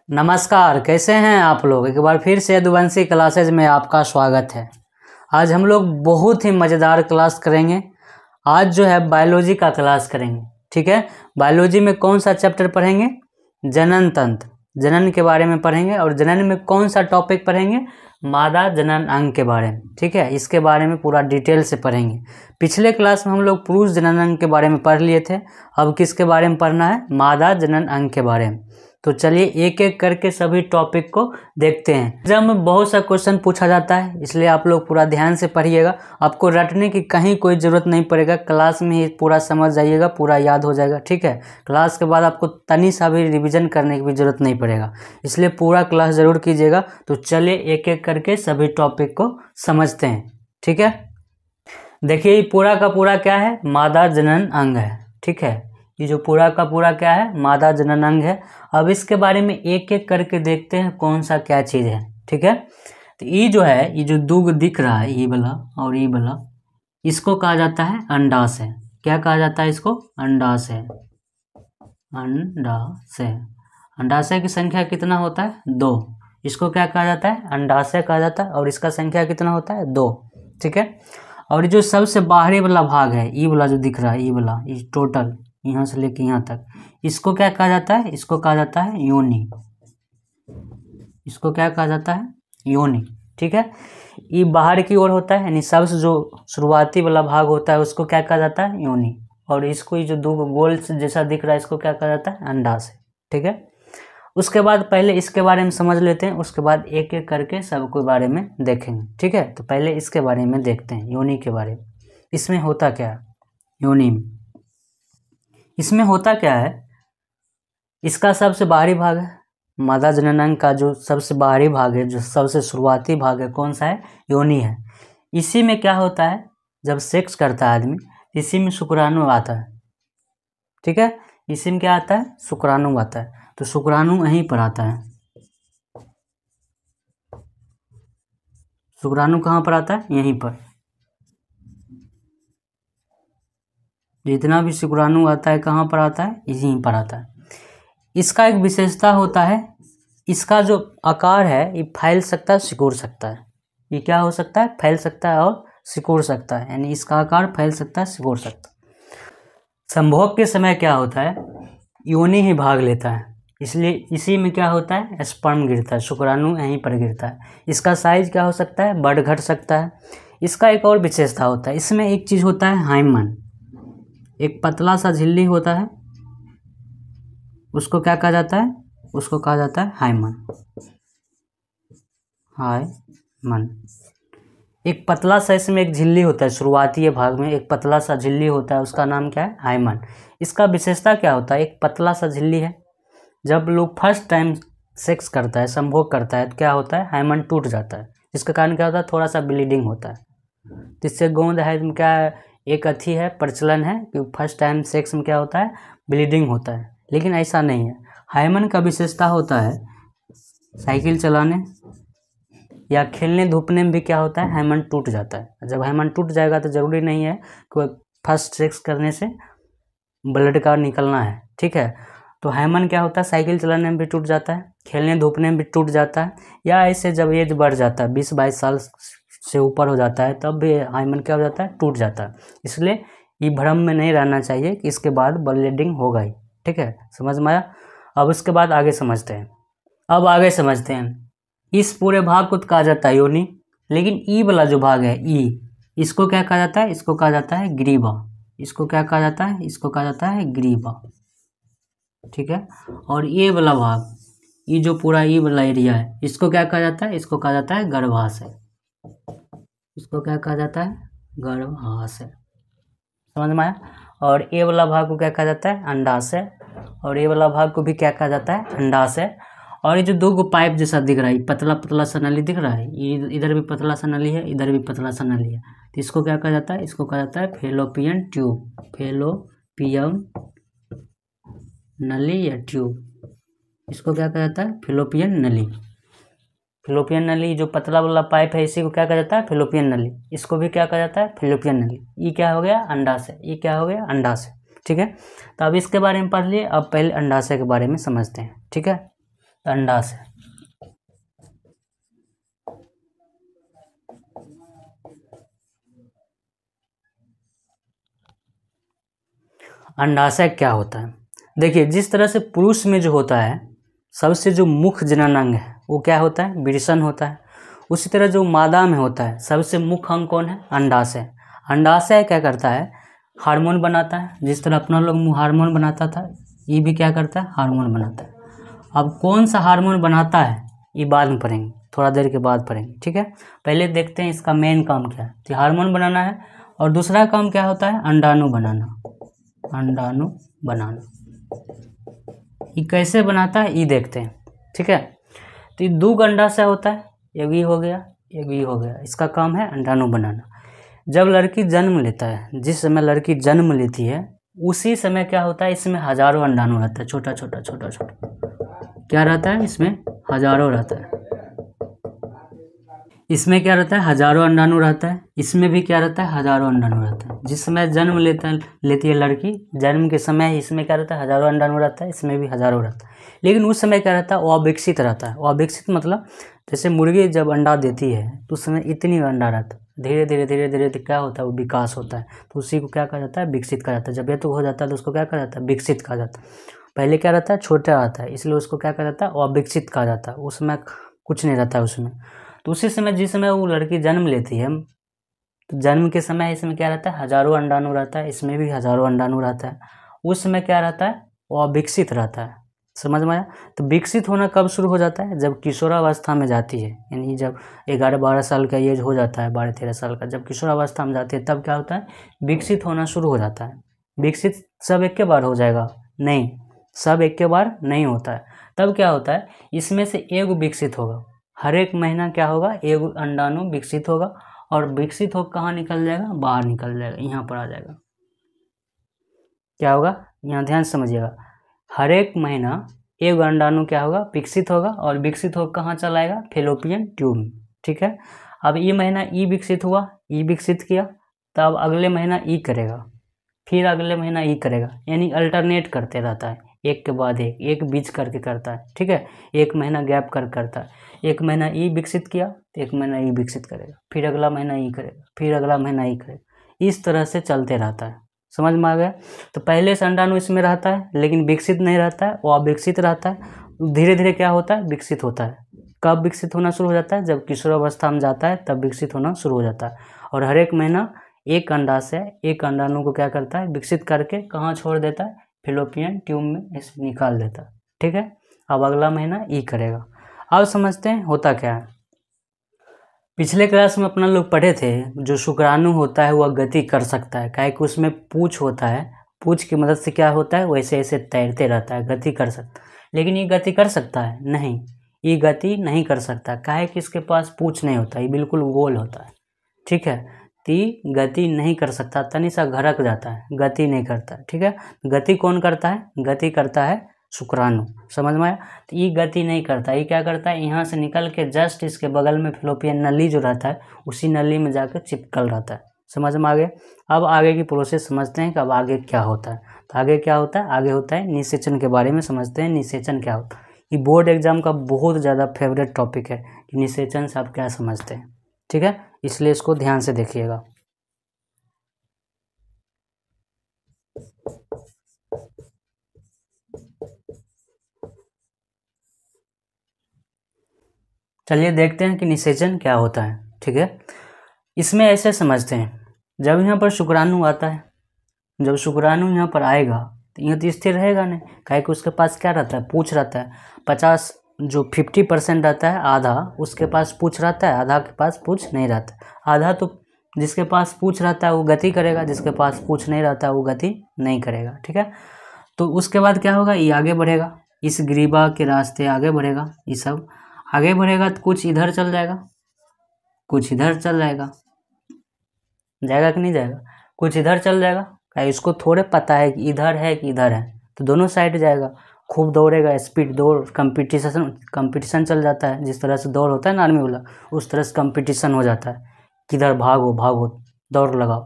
नमस्कार, कैसे हैं आप लोग। एक बार फिर से यदुवंशी क्लासेज में आपका स्वागत है। आज हम लोग बहुत ही मज़ेदार क्लास करेंगे। आज जो है बायोलॉजी का क्लास करेंगे। ठीक है, बायोलॉजी में कौन सा चैप्टर पढ़ेंगे? जनन तंत्र, जनन के बारे में पढ़ेंगे। और जनन में कौन सा टॉपिक पढ़ेंगे? मादा जनन अंग के बारे में। ठीक है, इसके बारे में पूरा डिटेल से पढ़ेंगे। पिछले क्लास में हम लोग पुरुष जनन अंग के बारे में पढ़ लिए थे। अब किसके बारे में पढ़ना है? मादा जनन अंग के बारे में। तो चलिए एक एक करके सभी टॉपिक को देखते हैं। एग्जाम में बहुत सा क्वेश्चन पूछा जाता है, इसलिए आप लोग पूरा ध्यान से पढ़िएगा। आपको रटने की कहीं कोई ज़रूरत नहीं पड़ेगा, क्लास में ही पूरा समझ जाइएगा, पूरा याद हो जाएगा। ठीक है, क्लास के बाद आपको तनी सा भी रिवीजन करने की भी ज़रूरत नहीं पड़ेगा, इसलिए पूरा क्लास ज़रूर कीजिएगा। तो चलिए एक एक करके सभी टॉपिक को समझते हैं। ठीक है, देखिए ये पूरा का पूरा क्या है? मादा जनन अंग है। ठीक है, ये जो पूरा का पूरा क्या है? मादा जनन अंग है। अब इसके बारे में एक एक करके देखते हैं कौन सा क्या चीज़ है। ठीक है, तो ये जो है, ये जो दूग दिख रहा है, ये वाला और ये वाला, इसको कहा जाता है अंडाशय। क्या कहा जाता है इसको? अंडाशय। अंडाशय, अंडाशय की संख्या कितना होता है? 2। इसको क्या कहा जाता है? अंडाशय कहा जाता है। और इसका संख्या कितना होता है? 2। ठीक है, और जो सबसे बाहरी वाला भाग है, ये वाला जो दिख रहा है, ये वाला, ये टोटल यहाँ से लेके यहाँ तक, इसको क्या कहा जाता है? इसको कहा जाता है योनि। इसको क्या कहा जाता है? योनि। ठीक है, ये बाहर की ओर होता है, यानी सबसे जो शुरुआती वाला भाग होता है उसको क्या कहा जाता है? योनि। और इसको ये जो दो गोल जैसा दिख रहा है, इसको क्या कहा जाता है? अंडाशय। ठीक है, उसके बाद पहले इसके बारे में समझ लेते हैं, उसके बाद एक एक करके सबके बारे में देखेंगे। ठीक है, तो पहले इसके बारे में देखते हैं, योनि के बारे में। इसमें होता क्या है? योनि में इसमें होता क्या है? इसका सबसे बाहरी भाग है, मादा जनन अंग का जो सबसे बाहरी भाग है, जो सबसे शुरुआती भाग है, कौन सा है? योनि है। इसी में क्या होता है? जब सेक्स करता है आदमी, इसी में शुक्राणु आता है। ठीक है, इसी में क्या आता है? शुक्राणु आता है। तो शुक्राणु यहीं पर आता है। शुक्राणु कहाँ पर आता है? यहीं पर। जितना भी शुक्राणु आता है कहाँ पर आता है? यहीं पर आता है। इसका एक विशेषता होता है, इसका जो आकार है ये फैल सकता है, सिकुड़ सकता है। ये क्या हो सकता है? फैल सकता है और सिकुड़ सकता है, यानी इसका आकार फैल सकता है, सिकुड़ सकता है। संभोग के समय क्या होता है? योनि ही भाग लेता है, इसलिए इसी में क्या होता है? स्पर्म गिरता है, शुक्राणु यहीं पर गिरता है। इसका साइज क्या हो सकता है? बढ़ घट सकता है। इसका एक और विशेषता होता है, इसमें एक चीज़ होता है हाइमन। एक पतला सा झिल्ली होता है, उसको क्या कहा जाता है? उसको कहा जाता है हाइमन। हाइमन, एक पतला सा इसमें एक झिल्ली होता है, शुरुआती भाग में एक पतला सा झिल्ली होता है, उसका नाम क्या है? हाइमन। इसका विशेषता क्या होता है? एक पतला सा झिल्ली है, जब लोग फर्स्ट टाइम सेक्स करता है, संभोग करता है, तो क्या होता है? हाइमन टूट जाता है, जिसके कारण क्या होता है? थोड़ा सा ब्लीडिंग होता है। जिससे गोंद है क्या, एक अथी है, प्रचलन है कि फर्स्ट टाइम सेक्स में क्या होता है? ब्लीडिंग होता है। लेकिन ऐसा नहीं है। हाइमन का विशेषता होता है, साइकिल चलाने या खेलने धूपने में भी क्या होता है? हाइमन टूट जाता है। जब हाइमन टूट जाएगा तो ज़रूरी नहीं है कि फर्स्ट सेक्स करने से ब्लड का निकलना है। ठीक है, तो हाइमन क्या होता है? साइकिल चलाने में भी टूट जाता है, खेलने धूपने में भी टूट जाता है, या ऐसे जब एज बढ़ जाता है, 20-22 साल से ऊपर हो जाता है, तब भी हाइमन क्या हो जाता है? टूट जाता है। इसलिए ये भ्रम में नहीं रहना चाहिए कि इसके बाद ब्लीडिंग होगा ही। ठीक है, समझ में आया? अब उसके बाद आगे समझते हैं। अब आगे समझते हैं, इस पूरे भाग को कहा जाता है योनि, लेकिन ई वाला जो भाग है, ई, इसको क्या कहा जाता है? इसको कहा जाता है ग्रीवा। इसको क्या कहा जाता है? इसको कहा जाता है ग्रीवा। ठीक है, और ये वाला भाग, ये जो पूरा ये वाला एरिया है, इसको क्या कहा जाता है? इसको कहा जाता है गर्भाशय। इसको क्या कहा जाता है? गर्भाशय। समझ में आया? और ये वाला भाग को क्या कहा जाता है? अंडाशय। और ये वाला भाग को भी क्या कहा जाता है? अंडाशय। और ये जो दो पाइप जैसा दिख रहा है, पतला पतला सा नली दिख रहा है, ये इधर भी पतला सा नली है, इधर भी पतला सा नली है, तो इसको क्या कहा जाता है? इसको कहा जाता है फेलोपियन ट्यूब। फेलोपियन नली या ट्यूब, इसको क्या कहा जाता है? फेलोपियन नली। फेलोपियन नली जो पतला वाला पाइप है, इसी को क्या कहा जाता है? फेलोपियन नली। इसको भी क्या कहा जाता है? फेलोपियन नली। ये क्या हो गया? अंडाशय। ये क्या हो गया? अंडाशय। ठीक है, तो अब इसके बारे में पढ़ लिए, अब पहले अंडाशय के बारे में समझते हैं। ठीक है, अंडा से। अंडाशय क्या होता है? देखिए, जिस तरह से पुरुष में जो होता है सबसे जो मुख्य जननांग है वो क्या होता है? वृषण होता है। उसी तरह जो मादा में होता है सबसे मुख्य अंग कौन है? अंडाशय। अंडाशय क्या करता है? हार्मोन बनाता है। जिस तरह अपना लोग हार्मोन बनाता था, ये भी क्या करता है? हार्मोन बनाता है। अब कौन सा हार्मोन बनाता है ये बाद में पढ़ेंगे, थोड़ा देर के बाद पढ़ेंगे, ठीक है। पहले देखते हैं इसका मेन काम क्या है। तो हार्मोन बनाना है और दूसरा काम क्या होता है? अंडाणु बनाना। अंडाणु बनाना ये कैसे बनाता है ये देखते हैं, ठीक है। तो ये 2 अंडाशय होता है, एक भी हो गया, एक भी हो गया। इसका काम है अंडाणु बनाना। जब लड़की जन्म लेता है, जिस समय लड़की जन्म लेती है उसी समय क्या होता है? इसमें हजारों अंडाणु रहता है, छोटा छोटा छोटा छोटा। क्या रहता है? इसमें हजारों रहता है। इसमें क्या रहता है? हजारों अंडाणु रहता है। इसमें भी क्या रहता है? हजारों अंडाणु रहता है। जिस समय जन्म लेती है लड़की, जन्म के समय इसमें क्या रहता है? हजारों अंडाणु रहता है, इसमें भी हजारों रहता है। लेकिन उस समय क्या रहता है? वो अविकसित रहता है। वो अविकसित मतलब जैसे मुर्गी जब अंडा देती है तो उस समय इतनी अंडा रहता है, धीरे धीरे धीरे धीरे क्या होता है? वो विकास होता है। तो उसी को क्या कहा जाता है? विकसित कहा जाता है। जब ये तो हो जाता है तो उसको क्या कहा जाता है? विकसित कहा जाता है। पहले क्या रहता है? छोटा रहता है, इसलिए उसको क्या कहा जाता है? अविकसित कहा जाता है। उसमें कुछ नहीं रहता है उसमें। तो उसी समय जिस समय वो लड़की जन्म लेती है, तो जन्म के समय इसमें क्या रहता है? हजारों अंडाणु रहता है, इसमें भी हजारों अंडाणु रहता है। उस समय क्या रहता है? वो अविकसित रहता है। समझ में आया? तो विकसित होना कब शुरू हो जाता है? जब किशोरावस्था में जाती है, यानी जब 11-12 साल का एज हो जाता है, 12-13 साल का, जब किशोरावस्था में जाती है तब क्या होता है? विकसित होना शुरू हो जाता है। विकसित सब एक के बार हो जाएगा? नहीं, सब एक के बार नहीं होता है। तब क्या होता है? इसमें से एक विकसित होगा। हर एक महीना क्या होगा? एक अंडाणु विकसित होगा और विकसित होकर कहाँ निकल जाएगा? बाहर निकल जाएगा, यहाँ पर आ जाएगा। क्या होगा? यहाँ ध्यान समझिएगा। हर एक महीना एक अंडाणु क्या होगा? विकसित होगा और विकसित होकर कहाँ चला आएगा? फेलोपियन ट्यूब में, ठीक है। अब ये महीना ई विकसित हुआ, ई विकसित किया, तब अगले महीना ई करेगा, फिर अगले महीना ई करेगा, यानी अल्टरनेट करते रहता है, एक के बाद एक बीच करके करता है, ठीक है। एक महीना गैप कर करता है। एक महीना ई विकसित किया तो एक महीना ई विकसित करेगा, फिर अगला महीना ई करेगा, फिर अगला महीना ई करेगा। इस तरह से चलते रहता है। समझ में आ गया? तो पहले से अंडाणु इसमें रहता है लेकिन विकसित नहीं रहता है, वो अविकसित रहता है। धीरे धीरे क्या होता है? विकसित होता है। कब विकसित होना शुरू हो जाता है? जब किशोरावस्था में जाता है तब विकसित होना शुरू हो जाता है। और हर एक महीना एक अंडाशय एक अंडाणु को क्या करता है? विकसित करके कहाँ छोड़ देता है? फेलोपियन ट्यूब में इसे निकाल देता है, ठीक है। अब अगला महीना ई करेगा। अब समझते हैं होता क्या है। पिछले क्लास में अपना लोग पढ़े थे, जो शुक्राणु होता है वह गति कर सकता है, काहे कि उसमें पूंछ होता है, पूंछ की मदद से क्या होता है? वैसे ऐसे तैरते रहता है, गति कर सकता है। लेकिन ये गति कर सकता है? नहीं, ये गति नहीं कर सकता, काहे कि इसके पास पूंछ नहीं होता, ये बिल्कुल गोल होता है, ठीक है। ती गति नहीं कर सकता, तनी सा घरक जाता है, गति नहीं करता, ठीक है। गति कौन करता है? गति करता है शुक्राणु। समझ में आया? तो ये गति नहीं करता, ये क्या करता है? यहाँ से निकल के जस्ट इसके बगल में फेलोपियन नली जो रहता है उसी नली में जाकर चिपकल रहता है। समझ में आ गया? अब आगे की प्रोसेस समझते हैं कि अब आगे क्या होता है। तो आगे क्या होता है? आगे होता है निषेचन के बारे में समझते हैं। निषेचन क्या होता है? ये बोर्ड एग्जाम का बहुत ज़्यादा फेवरेट टॉपिक है कि निषेचन से आप क्या समझते हैं, ठीक है। इसलिए इसको ध्यान से देखिएगा। चलिए देखते हैं कि निषेचन क्या होता है, ठीक है। इसमें ऐसे समझते हैं, जब यहाँ पर शुक्राणु आता है, जब शुक्राणु यहाँ पर आएगा तो यहाँ तो स्थिर रहेगा नहीं, काहे कि उसके पास क्या रहता है? पूंछ रहता है। 50 जो 50% रहता है, आधा उसके पास पूंछ रहता है, आधा के पास पूंछ नहीं रहता। आधा तो जिसके पास पूंछ रहता है वो गति करेगा, जिसके पास पूंछ नहीं रहता है वो गति नहीं करेगा, ठीक है। तो उसके बाद क्या होगा? ये आगे बढ़ेगा, इस ग्रीवा के रास्ते आगे बढ़ेगा, ये सब आगे बढ़ेगा तो कुछ इधर चल जाएगा, कुछ इधर चल जाएगा, जाएगा कि नहीं जाएगा? कुछ इधर चल जाएगा, क्या इसको थोड़े पता है कि इधर है कि इधर है, तो दोनों साइड जाएगा। खूब दौड़ेगा, स्पीड दौड़, कंपटीशन चल जाता है। जिस तरह से दौड़ होता है ना आर्मी वाला, उस तरह से कंपटीशन हो जाता है, किधर भागो भागो, दौड़ लगाओ।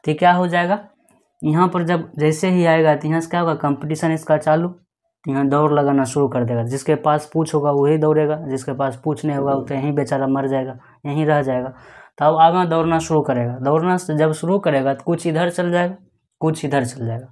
तो क्या हो जाएगा? यहाँ पर जब जैसे ही आएगा तो यहाँ से क्या होगा? कंपटीशन इसका चालू, तो यहाँ दौड़ लगाना शुरू कर देगा। जिसके पास पूछ होगा वही दौड़ेगा, जिसके पास पूछ नहीं होगा तो यहीं बेचारा मर जाएगा, यहीं रह जाएगा। तो अब आगे दौड़ना शुरू करेगा। दौड़ना जब शुरू करेगा तो कुछ इधर चल जाएगा, कुछ इधर चल जाएगा।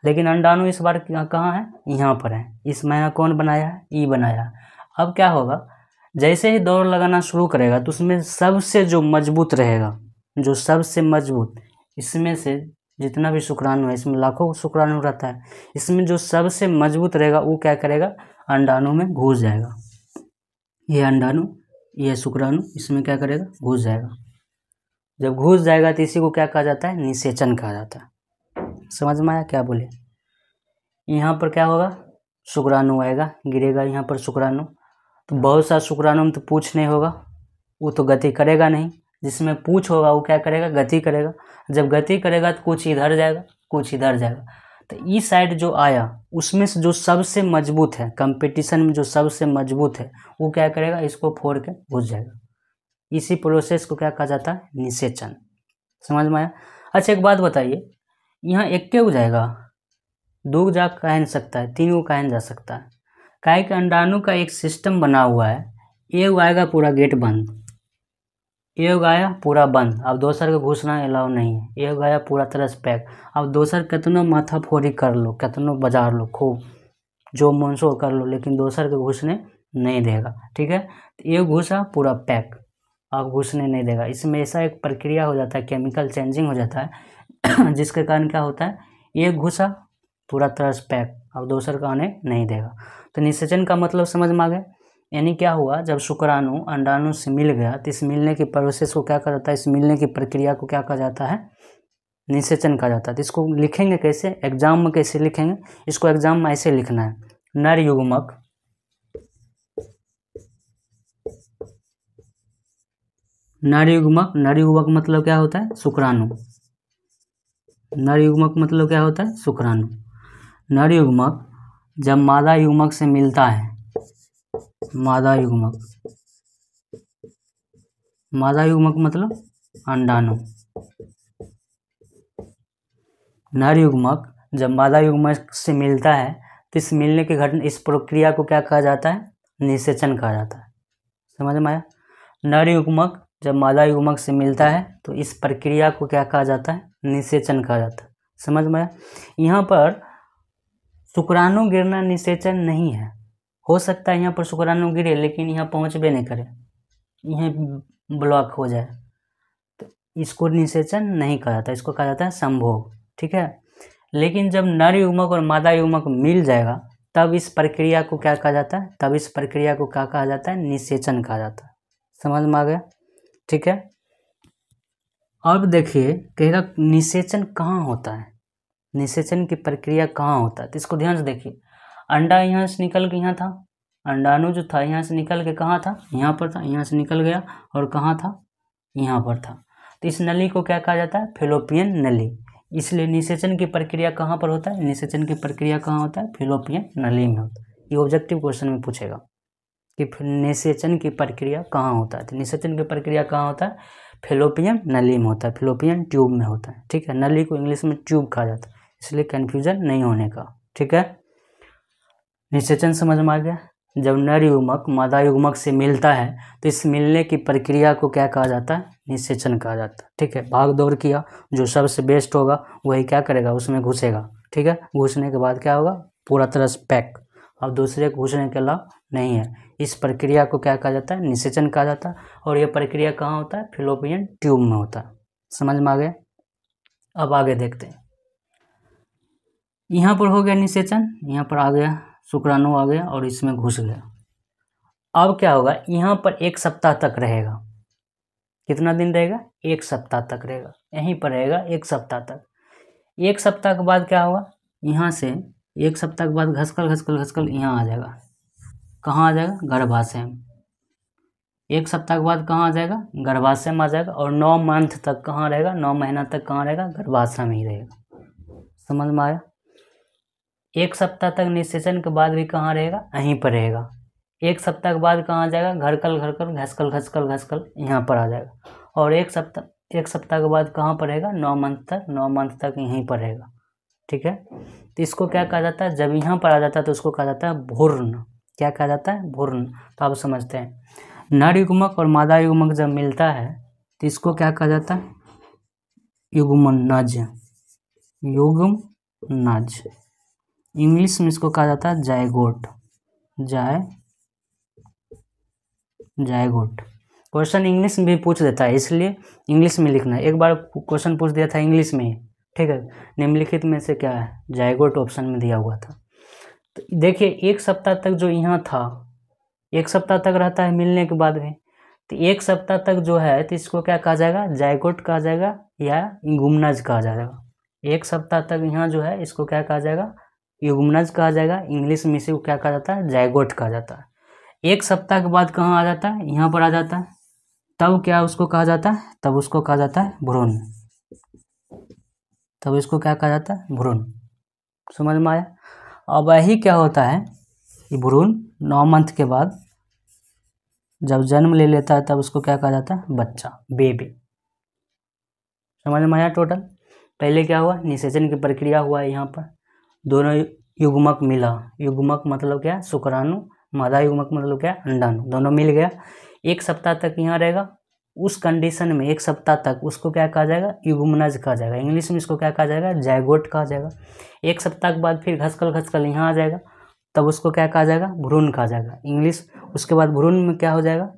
लेकिन अंडाणु इस बार कहाँ है? यहाँ पर है। इस महीना कौन बनाया है? ई बनाया है। अब क्या होगा, जैसे ही दौड़ लगाना शुरू करेगा तो उसमें सबसे जो मजबूत रहेगा, जो सबसे मजबूत, इसमें से जितना भी शुक्राणु है, इसमें लाखों शुक्राणु रहता है, इसमें जो सबसे मजबूत रहेगा वो क्या करेगा? अंडाणु में घुस जाएगा। ये अंडाणु, ये शुक्राणु इसमें क्या करेगा? घुस जाएगा। जब घुस जाएगा तो इसी को क्या कहा जाता है? निषेचन कहा जाता है। समझ में आया क्या बोले? यहाँ पर क्या होगा? शुक्राणु आएगा, गिरेगा यहाँ पर शुक्राणु। तो बहुत सा शुक्राणु में तो पूछ नहीं होगा, वो तो गति करेगा नहीं। जिसमें पूछ होगा वो क्या करेगा? गति करेगा। जब गति करेगा तो कुछ इधर जाएगा, कुछ इधर जाएगा। तो इस साइड जो आया उसमें से जो सबसे मजबूत है, कंपटीशन में जो सबसे मजबूत है, वो क्या करेगा? इसको फोड़ के घुस जाएगा। इसी प्रोसेस को क्या कहा जाता है? निषेचन। समझ में आया? अच्छा एक बात बताइए, यहाँ एक क्यों जाएगा? दो जा कह नहीं सकता है, तीन को कह नहीं जा सकता है। काहे कि अंडाणु का एक सिस्टम बना हुआ है। एक आएगा पूरा गेट बंद, एक आया पूरा बंद, अब दोसर के घुसना अलाउ नहीं है। एक आया पूरा तरह से पैक, अब दोसर कितनो माथा फोड़ी कर लो, कितनो बाजार लो, खूब जो मन सो कर लो, लेकिन दोसर के घुसने नहीं देगा। ठीक है, तो एक घुसा पूरा पैक, अब घुसने नहीं देगा। इसमें ऐसा एक प्रक्रिया हो जाता है, केमिकल चेंजिंग हो जाता है जिसके कारण क्या होता है? एक घुसा पूरा तरह से पैक, अब दोसर का आने नहीं देगा। तो निषेचन का मतलब समझ में आ गया। यानी क्या हुआ, जब शुक्राणु अंडाणु से मिल गया तो इस मिलने की प्रोसेस को क्या कहा जाता है? इस मिलने की प्रक्रिया को क्या कहा जाता है? निषेचन कहा जाता है। तो इसको लिखेंगे कैसे? एग्जाम में कैसे लिखेंगे इसको? एग्जाम में ऐसे लिखना है, नर युग्मक, नर युग्मक, नर युग्मक मतलब क्या होता है? शुक्राणु। नर युग्मक मतलब क्या होता है? शुक्राणु। नर युग्मक जब मादा युग्मक से मिलता है, मादा युग्मक, मादा युग्मक मतलब अंडाणु। नर युग्मक जब मादा युग्मक से मिलता है तो इस मिलने की घटना, इस प्रक्रिया को क्या कहा जाता है? निषेचन कहा जाता है। समझ में आया? नर युग्मक जब मादा युग्मक से मिलता है तो इस प्रक्रिया को क्या कहा जाता है? निषेचन कहा जाता है। समझ में आया? यहाँ पर शुक्राणु गिरना निषेचन नहीं है। हो सकता है यहाँ पर शुक्राणु गिरे लेकिन यहाँ पहुँचबे नहीं करे, यहीं ब्लॉक हो जाए, तो इसको निषेचन नहीं कहा जाता, इसको कहा जाता है संभोग। ठीक है, लेकिन जब नर युग्मक और मादा युग्मक मिल जाएगा तब इस प्रक्रिया को क्या कहा जाता है? तब इस प्रक्रिया को क्या कहा जाता है? निषेचन कहा जाता है। समझ में आ गया? ठीक है, अब देखिए कहेगा निषेचन कहाँ होता है, निषेचन की प्रक्रिया कहाँ होता है? तो इसको ध्यान से देखिए। अंडा यहाँ से निकल के यहाँ था, अंडाणु जो था यहाँ से निकल के कहाँ था? यहाँ पर था, यहाँ से निकल गया और कहाँ था? यहाँ पर था। तो इस नली को क्या कहा जाता है? फेलोपियन नली। इसलिए निषेचन की प्रक्रिया कहाँ पर होता है? निषेचन की प्रक्रिया कहाँ होता है? फेलोपियन नली में होता है। ये ऑब्जेक्टिव क्वेश्चन में पूछेगा कि निषेचन की प्रक्रिया कहाँ होता है। तो निषेचन की प्रक्रिया कहाँ होता है? फेलोपियन नली में होता है, फेलोपियन ट्यूब में होता है। ठीक है, नली को इंग्लिश में ट्यूब कहा जाता है, इसलिए कन्फ्यूजन नहीं होने का। ठीक है, निषेचन समझ में आ गया। जब नर युग्मक मादा युग्मक से मिलता है तो इस मिलने की प्रक्रिया को क्या कहा जाता है? निषेचन कहा जाता है। ठीक है, भाग दौड़ किया, जो सबसे बेस्ट होगा वही क्या करेगा? उसमें घुसेगा। ठीक है, घुसने के बाद क्या होगा? पूरा तरह से पैक, अब दूसरे को घुसने के अलावा नहीं है। इस प्रक्रिया को क्या कहा जाता है? निषेचन कहा जाता है। और यह प्रक्रिया कहाँ होता है? फेलोपियन ट्यूब में होता है। समझ में आ गया? अब आगे देखते हैं। यहाँ पर हो गया निषेचन, यहाँ पर आ गया शुक्राणु आ गया और इसमें घुस गया। अब क्या होगा? यहाँ पर 1 सप्ताह तक रहेगा। कितना दिन रहेगा? 1 सप्ताह तक रहेगा, यहीं पर रहेगा 1 सप्ताह तक। 1 सप्ताह के बाद क्या होगा? यहाँ से 1 सप्ताह के बाद घसकल घसकल घसकल यहाँ आ जाएगा। कहाँ आ जाएगा? गर्भाशय में। 1 सप्ताह के बाद कहाँ आ जाएगा? गर्भाशय में आ जाएगा। और 9 मंथ तक कहाँ रहेगा? 9 महीना तक कहाँ रहेगा? गर्भाशय में ही रहेगा। समझ में आया? 1 सप्ताह तक निषेचन के बाद भी कहाँ रहेगा? यहीं पर रहेगा। 1 सप्ताह के बाद कहाँ आ जाएगा? घरकल घरकल घसकल घसकल घसकल यहाँ पर आ जाएगा। और 1 सप्ताह के बाद कहाँ पर रहेगा? 9 मंथ तक, 9 मंथ तक यहीं पर रहेगा। ठीक है। तो इसको क्या कहा जाता है, जब यहाँ पर आ जाता है तो उसको कहा जाता है भ्रूण। क्या कहा जाता है, भ्रूण। तो आप समझते हैं नर युग्मक और मादा युग्मक जब मिलता है तो इसको क्या कहा जाता है, युग्मनज। युग्मनज इंग्लिश में इसको कहा जाता है जायगोट। जायगोट। क्वेश्चन इंग्लिश में भी पूछ देता है, इसलिए इंग्लिश में लिखना है। एक बार क्वेश्चन पूछ दिया था इंग्लिश में ही, ठीक है। निम्नलिखित में से क्या है, जायगोट ऑप्शन में दिया हुआ था। तो देखिए 1 सप्ताह तक जो यहाँ था, 1 सप्ताह तक रहता है मिलने के बाद भी, तो 1 सप्ताह तक जो है तो इसको क्या कहा जाएगा, जायगोट कहा जाएगा या युग्मनज कहा जाएगा। 1 सप्ताह तक यहाँ जो है इसको क्या कहा जाएगा, युग्मनज कहा जाएगा। इंग्लिश में इसे क्या कहा जाता है, जायगोट कहा जाता है। 1 सप्ताह के बाद कहाँ आ जाता है, यहाँ पर आ जाता है, तब क्या उसको कहा जाता है, तब उसको कहा जाता है भ्रूण। तब इसको क्या कहा जाता है, भ्रूण। समझ में आया। अब वही क्या होता है, ये भ्रूण 9 मंथ के बाद जब जन्म ले लेता है तब उसको क्या कहा जाता है, बच्चा, बेबी। समझ में आया टोटल। पहले क्या हुआ, निषेचन की प्रक्रिया हुआ है, यहाँ पर दोनों युग्मक मिला। युग्मक मतलब क्या, शुक्राणु। मादा युग्मक मतलब क्या, अंडाणु। दोनों मिल गया, 1 सप्ताह तक यहाँ रहेगा। उस कंडीशन में 1 सप्ताह तक उसको क्या कहा जाएगा, युग्मनज कहा जाएगा। इंग्लिश में इसको क्या कहा जाएगा, जायगोट कहा जाएगा। 1 सप्ताह के बाद फिर घसकल यहाँ आ जाएगा, तब उसको क्या कहा जाएगा, भ्रूण कहा जाएगा इंग्लिश। उसके बाद भ्रूण में क्या हो जाएगा,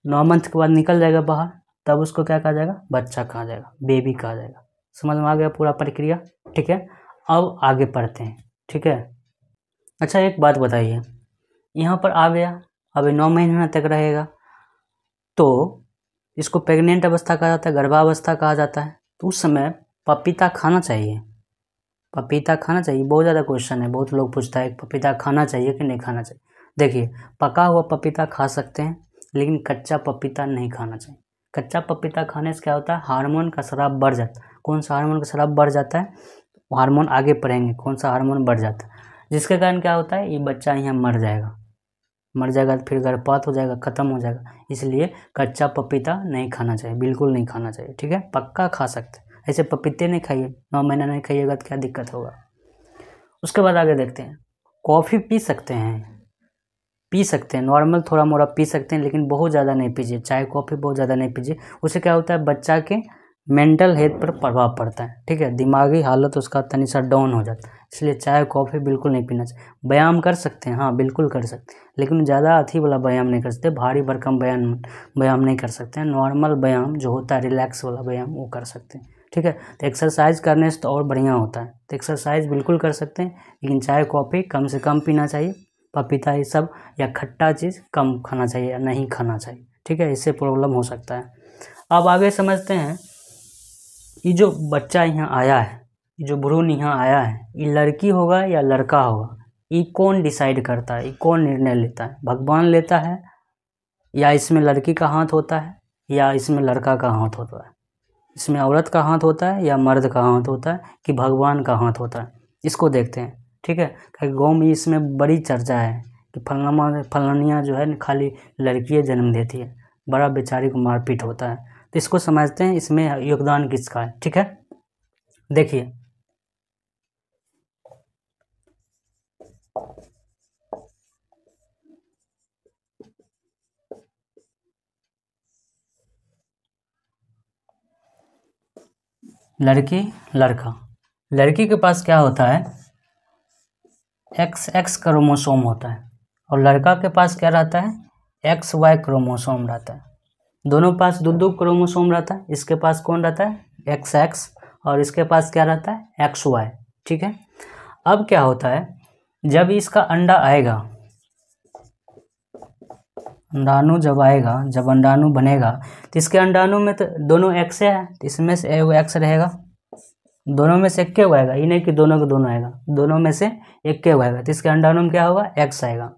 9 मंथ के बाद निकल जाएगा बाहर, तब उसको क्या कहा जाएगा, बच्चा कहा जाएगा, बेबी कहा जाएगा। समझ में आ गया पूरा प्रक्रिया, ठीक है। अब आगे पढ़ते हैं, ठीक है। अच्छा एक बात बताइए, यहाँ पर आ गया, अभी 9 महीने तक रहेगा, तो इसको प्रेग्नेंट अवस्था कहा जाता है, गर्भावस्था कहा जाता है। तो उस समय पपीता खाना चाहिए, पपीता खाना चाहिए। बहुत ज़्यादा क्वेश्चन है, बहुत लोग पूछता है पपीता खाना चाहिए कि नहीं खाना चाहिए। देखिए पका हुआ पपीता खा सकते हैं, लेकिन कच्चा पपीता नहीं खाना चाहिए। कच्चा पपीता खाने से क्या होता है, हार्मोन का स्राव बढ़ जाता है। कौन सा हार्मोन का स्राव बढ़ जाता है, हार्मोन आगे पढ़ेंगे कौन सा हार्मोन बढ़ जाता है, जिसके कारण क्या होता है, ये बच्चा यहाँ मर जाएगा तो फिर गर्भपात हो जाएगा, ख़त्म हो जाएगा। इसलिए कच्चा पपीता नहीं खाना चाहिए, बिल्कुल नहीं खाना चाहिए, ठीक है। पक्का खा सकते, ऐसे पपीते नहीं खाइए, 9 महीना नहीं खाइएगा तो क्या दिक्कत होगा। उसके बाद आगे देखते हैं, कॉफ़ी पी सकते हैं, नॉर्मल थोड़ा मोड़ा पी सकते हैं, लेकिन बहुत ज़्यादा नहीं पीजिए। चाय कॉफ़ी बहुत ज़्यादा नहीं पीजिए, उससे क्या होता है, बच्चा के मेंटल हेल्थ पर प्रभाव पड़ता है, ठीक है। दिमागी हालत उसका तनी सा डाउन हो जाता है, इसलिए चाय कॉफ़ी बिल्कुल नहीं पीना चाहिए। व्यायाम कर सकते हैं, हाँ बिल्कुल कर सकते हैं, लेकिन ज़्यादा अथी वाला व्यायाम नहीं कर सकते, भारी भरकम व्यायाम नहीं कर सकते हैं। नॉर्मल व्यायाम जो होता है, रिलैक्स वाला व्यायाम, वो कर सकते हैं, ठीक है। तो एक्सरसाइज करने से तो और बढ़िया होता है, तो एक्सरसाइज बिल्कुल कर सकते हैं, लेकिन चाय कॉफ़ी कम से कम पीना चाहिए। पपीता ये सब या खट्टा चीज़ कम खाना चाहिए या नहीं खाना चाहिए, ठीक है। इससे प्रॉब्लम हो सकता है। अब आगे समझते हैं, ये जो बच्चा यहाँ आया है, ये जो भ्रूण यहाँ आया है, ये लड़की होगा या लड़का होगा, ये कौन डिसाइड करता है, ये कौन निर्णय लेता है, भगवान लेता है, या इसमें लड़की का हाथ होता है, या इसमें लड़का का हाथ होता है, इसमें औरत का हाथ होता है या मर्द का हाथ होता है, कि भगवान का हाथ होता है। इसको देखते हैं, ठीक है। क्योंकि गाँव में इसमें बड़ी चर्चा है कि फलानिया जो है खाली लड़कियाँ जन्म देती है, बड़ा बेचारी को मारपीट होता है। तो इसको समझते हैं, इसमें योगदान किसका है, ठीक है। देखिए लड़की लड़का, लड़की के पास क्या होता है, XX क्रोमोसोम होता है, और लड़का के पास क्या रहता है, XY क्रोमोसोम रहता है। दोनों पास दो क्रोमोसोम रहता है। इसके पास कौन रहता है, XX, और इसके पास क्या रहता है, XY, ठीक है। अब क्या होता है, जब इसका अंडा आएगा, अंडाणु जब आएगा, जब अंडाणु बनेगा, तो इसके अंडाणु में तो दोनों X है, तो इसमें से X रहेगा, दोनों में से एक के आएगा, ये नहीं कि दोनों के दोनों आएगा, दोनों में से एक के आएगा, तो इसके अंडाणु में क्या होगा, X आएगा।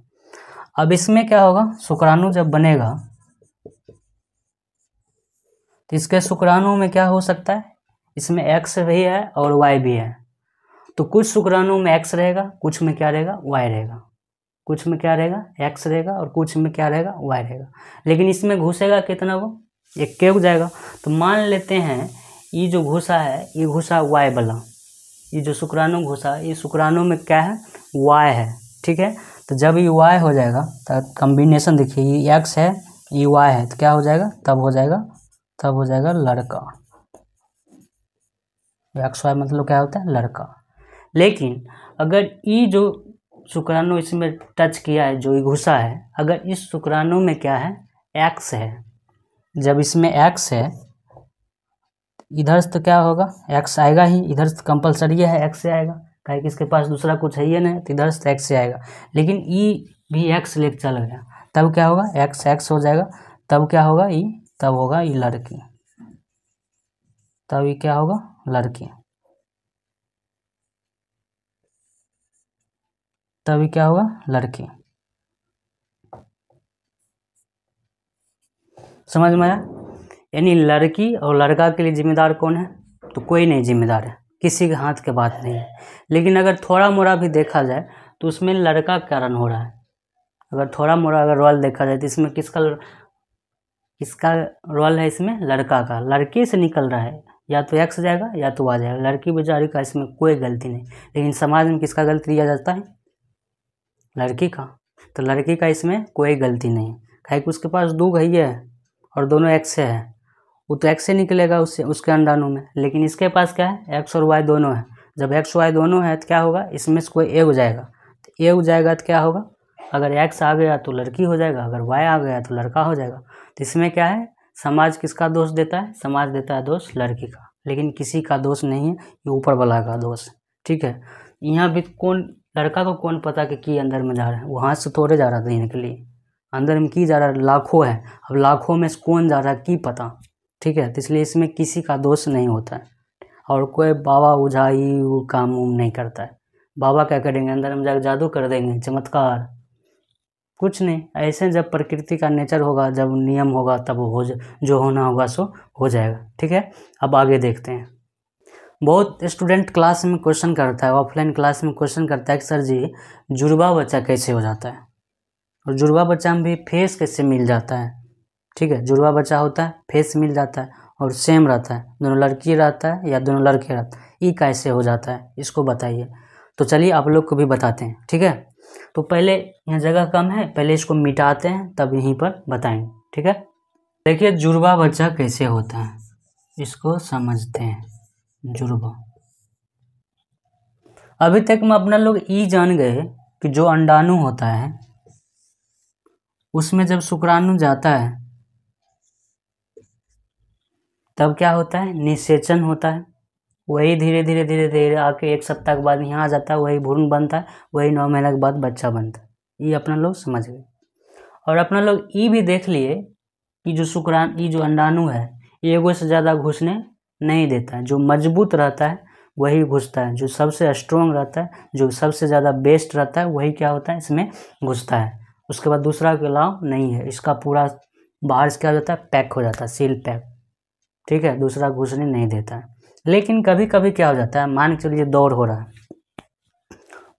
अब इसमें क्या होगा, शुक्राणु जब बनेगा तो इसके शुक्राणु में क्या हो सकता है, इसमें X भी है और Y भी है। तो कुछ शुक्राणु में X रहेगा, कुछ में क्या रहेगा, Y रहेगा, कुछ में क्या रहेगा, X रहेगा, और कुछ में क्या रहेगा, Y रहेगा। लेकिन इसमें घुसेगा कितना, वो एक के हो जाएगा। तो मान लेते हैं ये जो घुसा है, ये घुसा Y वाला, ये जो शुक्राणु घुसा, ये शुक्राणु में क्या है, वाई है, ठीक है। तो जब ये वाई हो जाएगा तो कॉम्बिनेशन देखिए, ये एक्स है, ये वाई है, तो क्या हो जाएगा, तब हो जाएगा लड़का। एक्स वाई मतलब क्या होता है, लड़का। लेकिन अगर ये जो शुक्राणु इसमें टच किया है, जो ये घुसा है, अगर इस शुक्राणु में क्या है, एक्स है, जब इसमें एक्स है, इधर से तो क्या होगा, एक्स आएगा ही, इधर से कंपलसरी है एक्स से आएगा, काहे कि इसके पास दूसरा कुछ है ही नहीं, तो इधर से एक्स से आएगा। लेकिन ई भी एक्स लेके चल गया, तब क्या होगा, एक्स एक्स हो जाएगा, तब क्या होगा, ई तब होगा ई लड़की, तब ये क्या होगा, लड़की, तभी क्या होगा, लड़की। समझ में आया। यानी लड़की और लड़का के लिए जिम्मेदार कौन है, तो कोई नहीं जिम्मेदार है, किसी के हाथ के बात नहीं है। लेकिन अगर थोड़ा मोड़ा भी देखा जाए तो उसमें लड़का का कारण हो रहा है। अगर थोड़ा मोड़ा अगर रोल देखा जाए तो इसमें किसका रोल है, इसमें लड़का का, लड़के से निकल रहा है, या तो एक्स जाएगा या तो आ जाएगा, लड़की बेचारी का इसमें कोई गलती नहीं। लेकिन समाज में किसका गलती दिया जाता है, लड़की का। तो लड़की का इसमें कोई गलती नहीं, काहे कि उसके पास दो भैया है और दोनों एक्स से है, वो तो एक्स से निकलेगा उससे, उसके अंडाणु में। लेकिन इसके पास क्या है, एक्स और वाई दोनों है। जब एक्स वाई दोनों है तो क्या होगा, इसमें से कोई ए हो जाएगा, तो ए हो जाएगा तो क्या होगा, अगर एक्स आ गया तो लड़की हो जाएगा, अगर वाई आ गया तो लड़का हो जाएगा। तो इसमें क्या है, समाज किसका दोष देता है, समाज देता है दोष लड़की का। लेकिन किसी का दोष नहीं है, ये ऊपर वाला का दोष है, ठीक है। यहाँ भी कौन, लड़का को कौन पता कि की अंदर में जा रहा है, वहाँ से थोड़े जा रहा देने के लिए, अंदर में की जा रहा है, लाखों है, अब लाखों में से कौन जा रहा है की पता, ठीक है। तो इसलिए इसमें किसी का दोष नहीं होता है, और कोई बाबा उझाई वो काम उम नहीं करता है। बाबा क्या करेंगे, अंदर में जाकर जादू कर देंगे, चमत्कार, कुछ नहीं। ऐसे जब प्रकृति का नेचर होगा, जब नियम होगा, तब हो जो होना होगा सो हो जाएगा, ठीक है। अब आगे देखते हैं। बहुत स्टूडेंट क्लास में क्वेश्चन करता है, ऑफलाइन क्लास में क्वेश्चन करता है कि सर जी जुड़वा बच्चा कैसे हो जाता है, और जुड़वा बच्चा में भी फेस कैसे मिल जाता है, ठीक है। जुड़वा बच्चा होता है, फेस मिल जाता है और सेम रहता है, दोनों लड़की रहता है या दोनों लड़के रहता है, ये कैसे हो जाता है, इसको बताइए। तो चलिए आप लोग को भी बताते हैं, ठीक है। तो पहले यहाँ जगह कम है, पहले इसको मिटाते हैं, तब यहीं पर बताएंगे, ठीक है। देखिए जुड़वा बच्चा कैसे होता है, इसको समझते हैं। जुड़वा, अभी तक में अपना लोग ये जान गए कि जो अंडाणु होता है उसमें जब शुक्राणु जाता है तब क्या होता है, निषेचन होता है। वही धीरे धीरे धीरे धीरे आके 1 सप्ताह के बाद यहाँ आ जाता है, वही भ्रूण बनता है, वही 9 महीने के बाद बच्चा बनता है। ये अपना लोग समझ गए। और अपना लोग ये भी देख लिए कि जो शुक्राणु, ये जो अंडाणु है, ये एगो से ज़्यादा घुसने नहीं देता है। जो मजबूत रहता है वही घुसता है, जो सबसे स्ट्रोंग रहता है, जो सबसे ज़्यादा बेस्ट रहता है, वही क्या होता है, इसमें घुसता है। उसके बाद दूसरा के अलाव नहीं है, इसका पूरा बाहर से क्या हो जाता है, पैक हो जाता है, सील पैक, ठीक है, दूसरा घुसने नहीं देता है। लेकिन कभी कभी क्या हो जाता है, मान के चलिए दौड़ हो रहा है,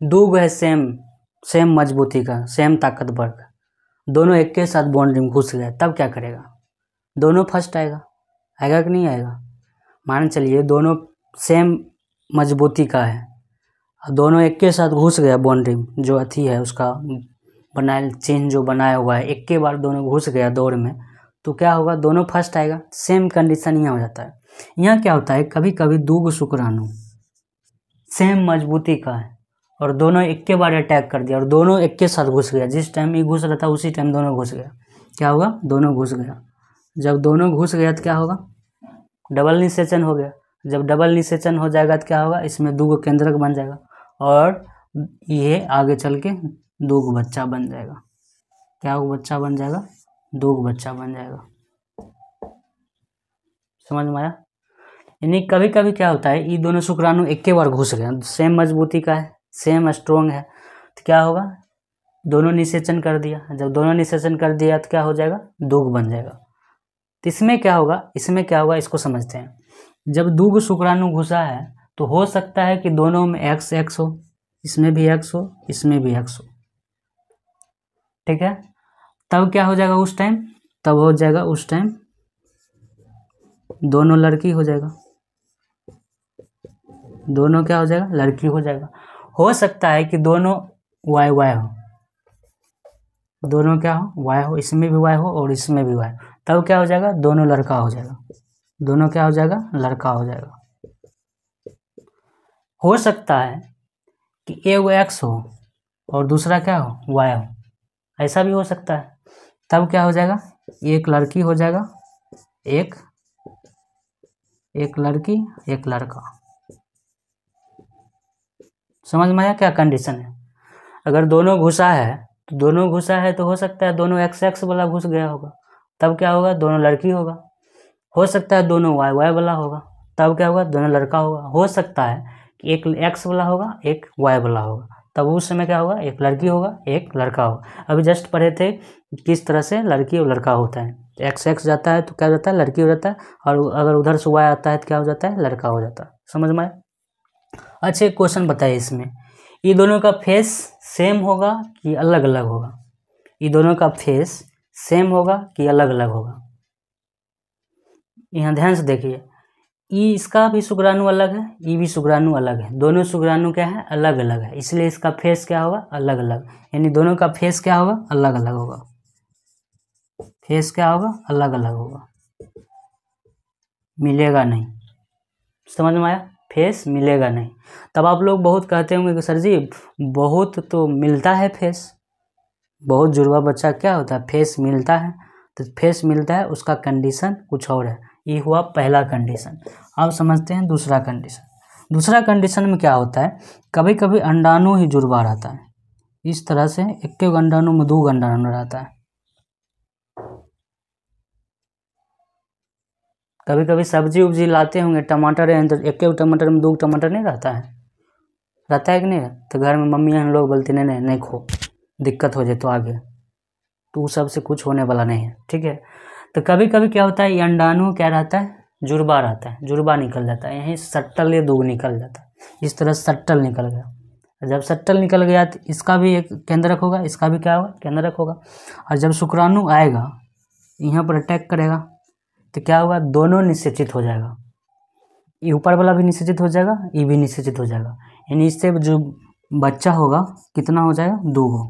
दो गो है सेम मजबूती का, सेम ताकतवर का, दोनों एक के साथ बाउंड्री में घुस गए, तब क्या करेगा, दोनों फर्स्ट आएगा, आएगा कि नहीं आएगा। मान चलिए दोनों सेम मजबूती का है, दोनों एक के साथ घुस गया बाउंड्री में, जो अथी है उसका बनाया चेन जो बनाया हुआ है, एक के बार दोनों घुस गया दौड़ में, तो क्या होगा, दोनों फर्स्ट आएगा। सेम कंडीशन यहाँ हो जाता है। यहाँ क्या होता है, कभी कभी दो शुक्राणु सेम मजबूती का है और दोनों एक के बार अटैक कर दिया और दोनों एक के साथ घुस गया, जिस टाइम ये घुस रहा था उसी टाइम दोनों घुस गया, क्या होगा, दोनों घुस गया। जब दोनों घुस गया तो क्या होगा, डबल निषेचन हो गया। जब डबल निषेचन हो जाएगा तो क्या होगा, इसमें दो केंद्रक बन जाएगा और ये आगे चल के दो बच्चा बन जाएगा। क्या वो बच्चा बन जाएगा, दो बच्चा बन जाएगा। समझ में आया। यानी कभी कभी क्या होता है, ये दोनों शुक्राणु एक के बार घुस गए, सेम मजबूती का है, सेम स्ट्रोंग है, तो क्या होगा, दोनों निषेचन कर दिया। जब दोनों निषेचन कर दिया तो क्या हो जाएगा, दुग बन जाएगा। तो इसमें क्या होगा, इसको समझते हैं। जब दुग शुक्राणु घुसा है तो हो सकता है कि दोनों में एक्स एक्स हो, इसमें भी एक्स हो, इसमें भी एक्स हो, ठीक है। तब क्या हो जाएगा उस टाइम दोनों लड़की हो जाएगा। दोनों क्या हो जाएगा, लड़की हो जाएगा। हो सकता है कि दोनों वाई वाई हो, दोनों क्या हो, वाई हो, इसमें भी वाई हो और इसमें भी वाई, तब क्या हो जाएगा, दोनों लड़का हो जाएगा। दोनों क्या हो जाएगा, लड़का हो जाएगा। हो सकता है कि एक एक्स हो और दूसरा क्या हो, वाई हो, ऐसा भी हो सकता है। तब क्या हो जाएगा, एक लड़की हो जाएगा, एक लड़की एक लड़का। समझ में आया क्या कंडीशन है। अगर दोनों घुसा है तो दोनों घुसा है तो हो सकता है दोनों एक्स एक्स वाला घुस गया होगा, तब क्या होगा, दोनों लड़की होगा। हो सकता है दोनों वाई वाई वाला होगा, तब क्या होगा, दोनों लड़का होगा। हो सकता है कि एक एक्स वाला होगा एक वाई वाला होगा, तब उस समय क्या होगा, एक लड़की होगा एक लड़का होगा। अभी जस्ट पढ़े थे किस तरह से लड़की और लड़का होता है। एक्स एक्स जाता है तो क्या हो जाता है, लड़की हो जाता है, और अगर उधर से वाई आता है तो क्या हो जाता है, लड़का हो जाता है। समझ में आया। अच्छा एक क्वेश्चन बताइए, इसमें ये दोनों का फेस सेम होगा कि अलग अलग होगा। ये दोनों का फेस सेम होगा कि अलग अलग होगा। यहाँ ध्यान से देखिए, ई इसका भी शुक्राणु अलग है, ई भी शुक्राणु अलग है, दोनों शुक्राणु क्या है, अलग अलग है, इसलिए इसका फेस क्या होगा, अलग अलग। यानी दोनों का फेस क्या होगा, अलग अलग होगा। फेस क्या होगा, अलग अलग होगा, मिलेगा नहीं। समझ में आया, फेस मिलेगा नहीं। तब आप लोग बहुत कहते होंगे कि सर जी बहुत तो मिलता है फेस, बहुत जुड़वा बच्चा क्या होता है, फेस मिलता है। तो फेस मिलता है उसका कंडीशन कुछ और है। ये हुआ पहला कंडीशन। अब समझते हैं दूसरा कंडीशन। दूसरा कंडीशन में क्या होता है, कभी कभी अंडाणु ही जुड़वा रहता है। इस तरह से एक अंडाणु में दो अंडाणु रहता है। कभी कभी सब्जी उब्जी लाते होंगे, टमाटर है तो एक टमाटर में दो टमाटर नहीं रहता है, रहता है कि नहीं। तो घर में मम्मी हम लोग बोलते नहीं नहीं नहीं खो, दिक्कत हो जाए तो आगे, तो उस सब से कुछ होने वाला नहीं है, ठीक है। तो कभी कभी क्या होता है, ये अंडाणु क्या रहता है, जुड़वा रहता है, जुड़वा निकल जाता है, यहीं सट्टल ये दो निकल जाता है। इस तरह सट्टल निकल गया। जब सट्टल निकल गया तो इसका भी एक केंद्रक होगा, इसका भी क्या होगा, केंद्रक होगा। और जब शुक्राणु आएगा यहाँ पर अटैक करेगा तो क्या होगा, दोनों निषेचित हो जाएगा। ये ऊपर वाला भी निषेचित हो जाएगा, ये भी निषेचित हो जाएगा। यानी इससे जो बच्चा होगा कितना हो जाएगा, दो गो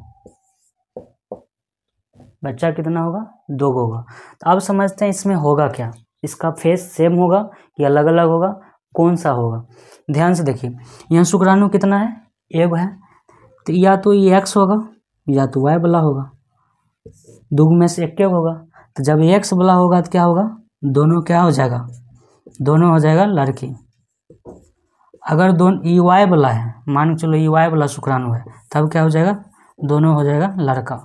बच्चा कितना होगा, दो गो होगा। तो अब समझते हैं इसमें होगा क्या, इसका फेस सेम होगा कि अलग अलग होगा, कौन सा होगा। ध्यान से देखिए, यहाँ शुक्राणु कितना है, एक है, तो या तो ये एक्स होगा या तो वाई वाला होगा, दो में से एक होगा। तो जब एक्स वाला होगा तो क्या होगा, दोनों क्या हो जाएगा, दोनों हो जाएगा लड़की। अगर दोनों ई वाई वाला है, मान के चलो ई वाई वाला शुक्राणु है, तब क्या हो जाएगा, दोनों हो जाएगा लड़का।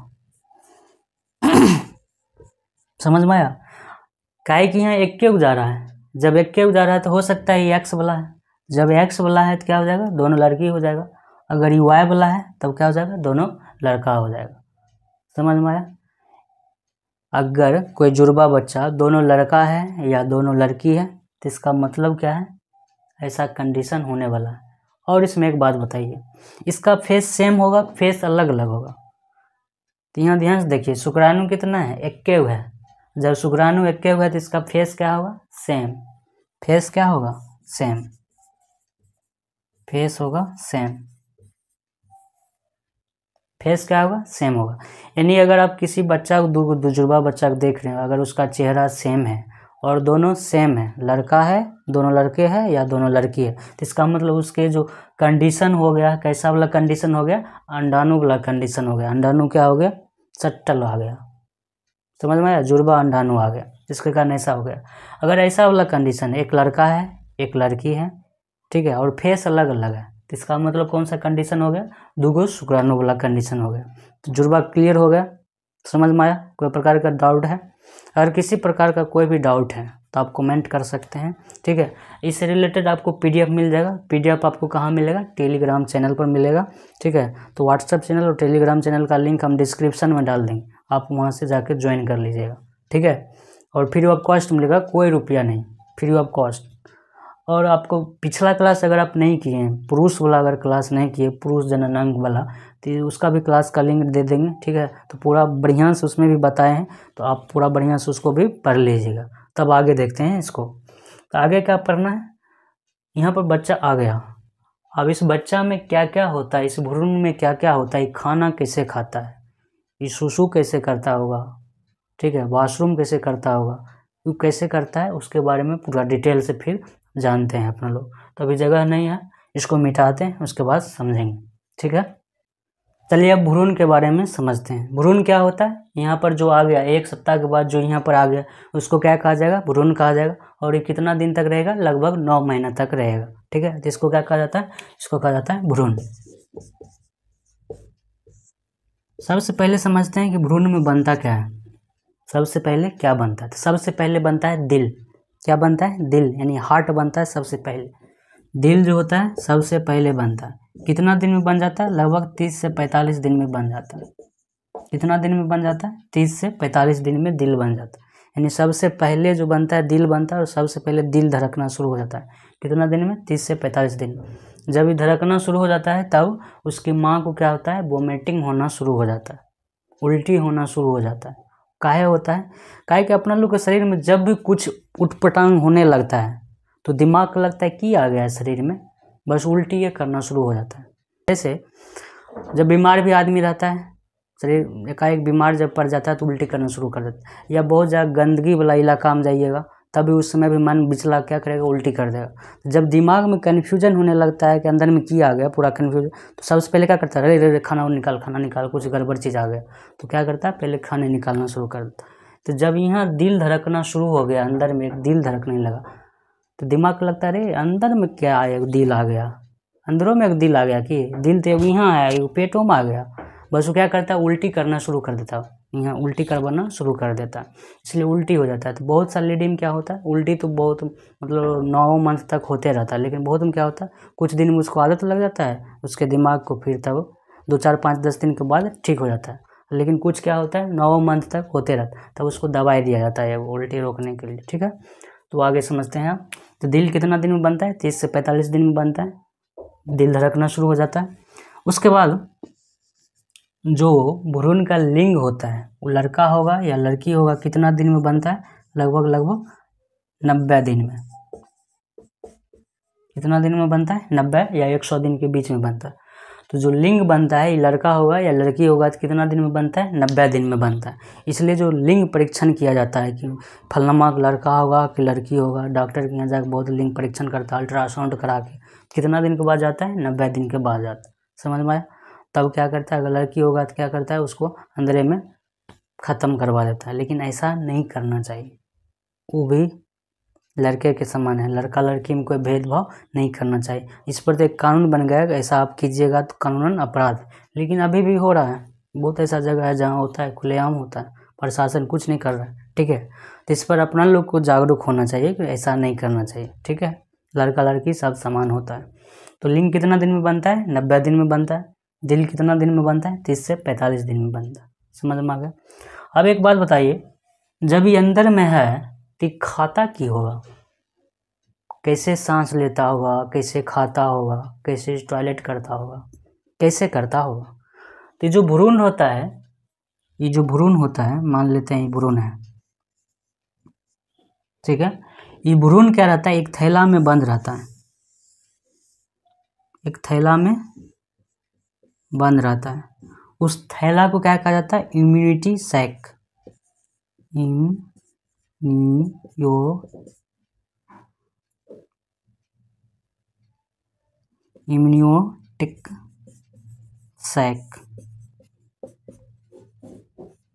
समझ में आया। काहे कि यहाँ एक जा रहा है, जब एक जा रहा है तो हो सकता है ये एक्स वाला है, जब एक्स वाला है तो क्या हो जाएगा, दोनों लड़की हो जाएगा। अगर ये वाई वाला है तब क्या हो जाएगा, दोनों लड़का हो जाएगा। समझ में आया। अगर कोई जुड़वा बच्चा दोनों लड़का है या दोनों लड़की है तो इसका मतलब क्या है, ऐसा कंडीशन होने वाला है। और इसमें एक बात बताइए, इसका फेस सेम होगा, फेस अलग अलग होगा। तो यहाँ ध्यान से देखिए, शुक्राणु कितना है, इक्कीस है। जब शुक्राणु इक्कीस है तो इसका फेस क्या होगा, सेम। फेस क्या होगा, सेम। फेस होगा सेम। फेस क्या होगा, सेम होगा। यानी अगर आप किसी बच्चा को दो जुड़वा बच्चा को देख रहे हो, अगर उसका चेहरा सेम है और दोनों सेम है, लड़का है, दोनों लड़के हैं या दोनों लड़की है, तो इसका मतलब उसके जो कंडीशन हो गया, कैसा वाला कंडीशन हो गया, अंडाणु वाला कंडीशन हो गया। अंडाणु क्या हो गया, सट्टल आ गया। समझ में आया, जुड़वा अंडाणु आ गया, जिसके कारण ऐसा हो गया। अगर ऐसा वाला कंडीशन, एक लड़का है एक लड़की है, ठीक है, और फेस अलग अलग है, तो इसका मतलब कौन सा कंडीशन हो गया, दुगो शुक्राणु वाला कंडीशन हो गया। तो जुड़वा क्लियर हो गया, समझ में आया। कोई प्रकार का डाउट है, अगर किसी प्रकार का कोई भी डाउट है तो आप कमेंट कर सकते हैं, ठीक है। इससे रिलेटेड आपको पीडीएफ मिल जाएगा। पीडीएफ आपको कहाँ मिलेगा, टेलीग्राम चैनल पर मिलेगा, ठीक है। तो व्हाट्सएप चैनल और टेलीग्राम चैनल का लिंक हम डिस्क्रिप्शन में डाल देंगे, आप वहाँ से जाकर ज्वाइन कर लीजिएगा, ठीक है। और फ्री ऑफ कॉस्ट मिलेगा, कोई रुपया नहीं, फ्री ऑफ कॉस्ट। और आपको पिछला क्लास अगर आप नहीं किए हैं, पुरुष वाला अगर क्लास नहीं किए, पुरुष जननांग वाला, तो उसका भी क्लास का लिंक दे देंगे, ठीक है। तो पूरा बढ़िया से उसमें भी बताए हैं, तो आप पूरा बढ़िया से उसको भी पढ़ लीजिएगा। तब आगे देखते हैं इसको। तो आगे क्या पढ़ना है, यहाँ पर बच्चा आ गया, अब इस बच्चा में क्या क्या होता है, इस भ्रूण में क्या क्या होता है, ये खाना कैसे खाता है, ये सुसु कैसे करता होगा, ठीक है, वॉशरूम कैसे करता होगा, वो कैसे करता है, उसके बारे में पूरा डिटेल से फिर जानते हैं अपना लोग। तो अभी जगह नहीं है, इसको मिटाते हैं, उसके बाद समझेंगे, ठीक है। चलिए अब भ्रूण के बारे में समझते हैं। भ्रूण क्या होता है, यहाँ पर जो आ गया 1 सप्ताह के बाद जो यहाँ पर आ गया उसको क्या कहा जाएगा, भ्रूण कहा जाएगा। और ये कितना दिन तक रहेगा, लगभग 9 महीना तक रहेगा, ठीक है। तो इसको क्या कहा जाता है, इसको कहा जाता है भ्रूण। सबसे पहले समझते हैं कि भ्रूण में बनता क्या है। सबसे पहले क्या बनता है, तो सबसे पहले बनता है दिल। क्या बनता है, दिल, यानी हार्ट बनता है सबसे पहले। दिल जो होता है सबसे पहले बनता है। कितना दिन में बन जाता है, लगभग 30 से 45 दिन में बन जाता है। कितना दिन में बन जाता है, 30 से 45 दिन में दिल बन जाता है। यानी सबसे पहले जो बनता है दिल बनता है, और सबसे पहले दिल धड़कना शुरू हो जाता है। कितना दिन में, 30 से 45 दिन में। जब ये धड़कना शुरू हो जाता है तब उसकी माँ को क्या होता है, वोमिटिंग होना शुरू हो जाता है, उल्टी होना शुरू हो जाता है। काहे होता है, काहे कि अपना लोग के शरीर में जब भी कुछ उटपटांग होने लगता है तो दिमाग को लगता है कि आ गया है शरीर में, बस उल्टी ये करना शुरू हो जाता है। जैसे जब बीमार भी आदमी रहता है, शरीर एकाएक बीमार जब पड़ जाता है तो उल्टी करना शुरू कर देता है। या बहुत ज़्यादा गंदगी वाला इलाका में जाइएगा तभी उस समय भी मन बिचला क्या करेगा, उल्टी कर देगा। जब दिमाग में कन्फ्यूजन होने लगता है कि अंदर में क्या आ गया, पूरा कन्फ्यूजन, तो सबसे पहले क्या करता है, अरे खाना निकाल, कुछ गड़बड़ चीज़ आ गया, तो क्या करता है, पहले खाने निकालना शुरू कर देता है। तो जब यहाँ दिल धड़कना शुरू हो गया, अंदर में दिल धड़कने लगा, तो दिमाग को लगता है अरे अंदर में क्या आया, दिल आ गया, अंदरों में एक दिल आ गया, कि दिल तो यहाँ आया, पेटों में आ गया। बस वो क्या करता है, उल्टी करना शुरू कर देता है, यहाँ उल्टी करवाना शुरू कर देता है, इसलिए उल्टी हो जाता है। तो बहुत सारे लेडी में क्या होता है, उल्टी तो बहुत मतलब 9 मंथ तक होते रहता है, लेकिन बहुत में क्या होता है, कुछ दिन में उसको आदत लग जाता है, उसके दिमाग को फिर तब 2, 4, 5, 10 दिन के बाद ठीक हो जाता है। लेकिन कुछ क्या होता है, 9 मंथ तक होते रहता है, तब उसको दवाई दिया जाता है उल्टी रोकने के लिए, ठीक है। तो आगे समझते हैं आप। तो दिल कितना दिन में बनता है, 30 से 45 दिन में बनता है, दिल धड़कना शुरू हो जाता है। उसके बाद जो भ्रूण का लिंग होता है, वो लड़का होगा या लड़की होगा, कितना दिन में बनता है, लगभग 90 दिन में। कितना दिन में बनता है, 90 या 100 दिन के बीच में बनता है। तो जो लिंग बनता है, ये लड़का होगा या लड़की होगा, तो कितना दिन में बनता है, 90 दिन में बनता है। इसलिए जो लिंग परीक्षण किया जाता है कि फलनमा लड़का होगा कि लड़की होगा, डॉक्टर के यहाँ जाकर बहुत लिंग परीक्षण करता है, अल्ट्रासाउंड करा के, कितना दिन के बाद जाता है, 90 दिन के बाद जाता है। समझ में आया। तब क्या करता है, अगर लड़की होगा तो क्या करता है, उसको अंदर में ख़त्म करवा देता है। लेकिन ऐसा नहीं करना चाहिए, वो भी लड़के के समान है, लड़का लड़की में कोई भेदभाव नहीं करना चाहिए। इस पर तो एक कानून बन गया है, ऐसा आप कीजिएगा तो कानूनन अपराध। लेकिन अभी भी हो रहा है, बहुत ऐसा जगह है जहाँ होता है, खुलेआम होता है, प्रशासन कुछ नहीं कर रहा है, ठीक है। तो इस पर अपना लोग को जागरूक होना चाहिए कि ऐसा नहीं करना चाहिए, ठीक है। लड़का लड़की सब समान होता है। तो लिंग कितना दिन में बनता है, 90 दिन में बनता है। दिल कितना दिन में बनता है, 30 से 45 दिन में बनता है। समझ में आ गया। अब एक बात बताइए, जब ये अंदर में है तो खाता की होगा, कैसे सांस लेता होगा, कैसे खाता होगा, कैसे टॉयलेट करता होगा, कैसे करता होगा। तो जो भ्रूण होता है, ये जो भ्रूण होता है, मान लेते हैं ये भ्रूण है, ठीक है। ये भ्रूण क्या रहता है, एक थैला में बंद रहता है, एक थैला में बंद रहता है। उस थैला को क्या कहा जाता है, इम्यूनिटी सैक, इम्यूनिटिक सैक।